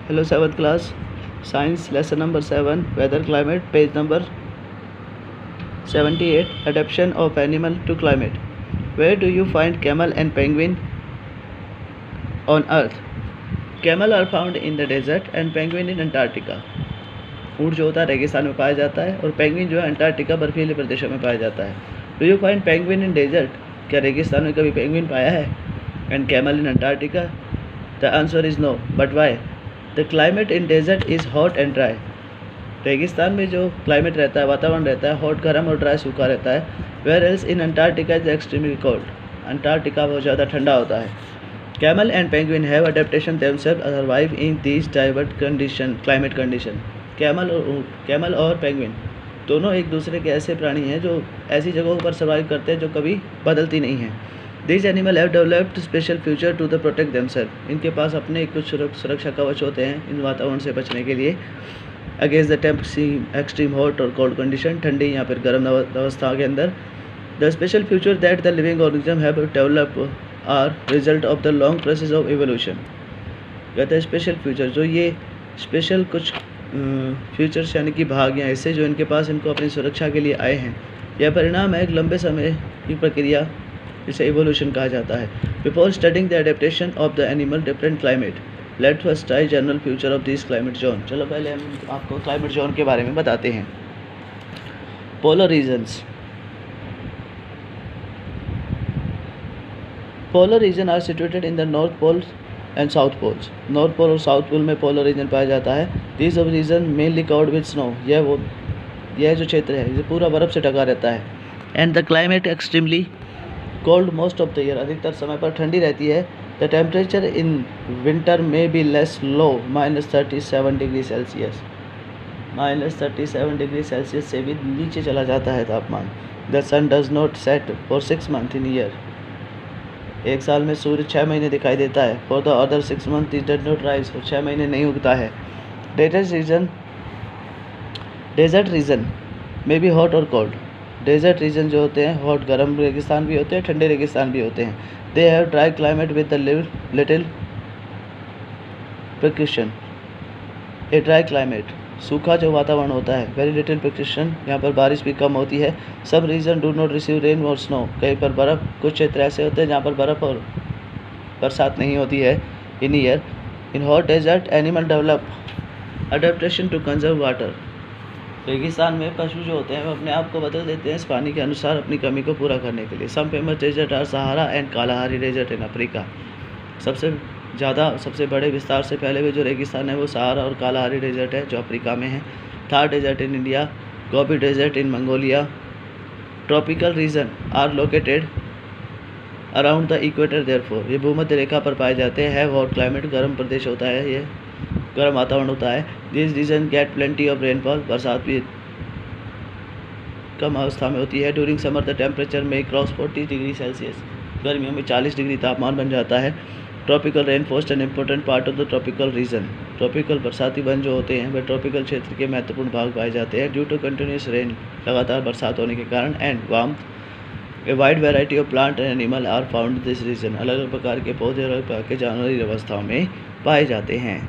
Hello 7th class, Science lesson number 7, Weather Climate, page number 78, Adaptation of Animal to Climate. Where do you find camel and penguin on Earth? Camel are found in the desert and penguin in Antarctica. ऊँट जो होता है रेगिस्तान में पाया जाता है और पेंगुइन जो है अंटार्कटिका बर्फीले प्रदेशों में पाया जाता है. Do you find penguin in desert? क्या रेगिस्तान में कभी पेंगुइन पाया है? And camel in Antarctica? The answer is no, but why? The climate in desert is hot and dry. रेगिस्तान में जो क्लाइमेट रहता है, वातावरण रहता है, हॉट गर्म और ड्राई सूखा रहता है. Where else in Antarctica is extremely cold. Antarctica बहुत ज़्यादा ठंडा होता है. Camel and penguin have adaptation themself survive in these divert condition climate condition. Camel और पेंगुइन दोनों एक दूसरे के ऐसे प्राणी हैं जो ऐसी जगहों पर सर्वाइव करते हैं जो कभी बदलती नहीं हैं. This animal have developed special future to the protect themself. इनके पास अपने कुछ सुरक्षा कवच होते हैं इन वातावरण से बचने के लिए. अगेंस्ट द एक्सट्रीम हॉट और कोल्ड कंडीशन, ठंडी या फिर गर्म अवस्था के अंदर. The special future that the living organism have develop are result of the long process of evolution. कहते हैं स्पेशल फ्यूचर, जो ये स्पेशल कुछ फ्यूचर्स यानी कि भाग या हिस्से जो इनके पास इनको अपनी सुरक्षा के लिए आए हैं, यह परिणाम है एक लंबे समय की प्रक्रिया जिसे एवोल्यूशन कहा जाता है. Before studying the adaptation of the animal different climate, let us study general future of this climate zone. चलो पहले हम आपको क्लाइमेट जोन के बारे में बताते हैं. Polar regions. Polar region are situated in the north pole and south poles. North pole और साउथ पोल में पोलर रीजन पाया जाता है. This of region mainly covered with snow. यह जो क्षेत्र है ये पूरा बर्फ़ से ढका रहता है. And the climate extremely cold most of the year. अधिकतर समय पर ठंडी रहती है. द टेम्परेचर इन विंटर में be less low, -37 degree Celsius. -37 degree Celsius से भी नीचे चला जाता है तापमान. The sun does not set for 6 month in year. एक साल में सूर्य 6 महीने दिखाई देता है. For the other 6 month it does not rise. और 6 महीने नहीं उगता है. डेजर्ट रीजन में भी हॉट और कोल्ड. डेजर्ट रीजन जो होते हैं हॉट गर्म रेगिस्तान भी होते हैं, ठंडे रेगिस्तान भी होते हैं. They have dry climate with the little precaution. A dry climate, सूखा जो वातावरण होता है. वेरी लिटिल प्रिकॉशन, यहाँ पर बारिश भी कम होती है. सब region do not receive rain और स्नो. कहीं पर बर्फ़, कुछ क्षेत्र ऐसे होते हैं जहाँ पर बर्फ़ और बरसात नहीं होती है in year. In hot desert animal develop adaptation to conserve water. रेगिस्तान में पशु जो होते हैं वो अपने आप को बदल देते हैं इस पानी के अनुसार अपनी कमी को पूरा करने के लिए. Some famous desert are Sahara and Kalahari desert in Africa. सबसे बड़े विस्तार से फैले हुए जो रेगिस्तान है वो सहारा और कालाहारी डेजर्ट है जो अफ्रीका में है. Thar desert in India, Gobi desert in Mongolia. Tropical region are located around the equator. Therefore ये भूमध्य रेखा पर पाए जाते हैं. हैव हॉट क्लाइमेट, गर्म प्रदेश होता है, ये गर्म वातावरण होता है. This region get plenty of rainfall. बरसात भी कम अवस्था में होती है. ड्यूरिंग समर द टेम्परेचर में क्रॉस 40 डिग्री सेल्सियस. गर्मियों में 40 डिग्री तापमान बन जाता है. Tropical rain forest an important part of the tropical region. Tropical बरसाती वन जो होते हैं वे ट्रॉपिकल क्षेत्र के महत्वपूर्ण भाग पाए जाते हैं. ड्यू टू कंटिन्यूस रेन, लगातार बरसात होने के कारण, and warmth, a wide variety of plant and animal are found this region. अलग अलग प्रकार के पौधे और अलग प्रकार के जानवरी अवस्थाओं में पाए जाते हैं.